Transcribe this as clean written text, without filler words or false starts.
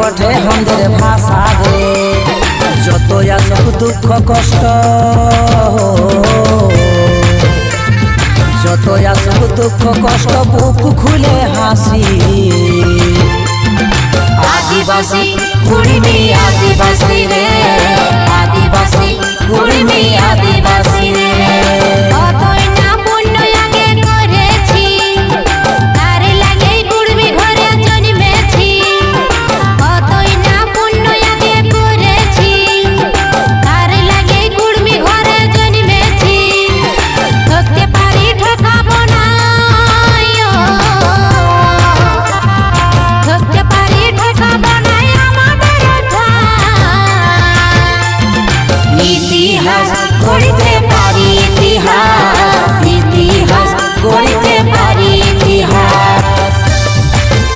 বটে আমাদের ভাষা রে। যত আসুক দুঃখ কষ্ট, যত আসুক দুঃখ কষ্ট বুক খুলে হাসি। আদিবাসী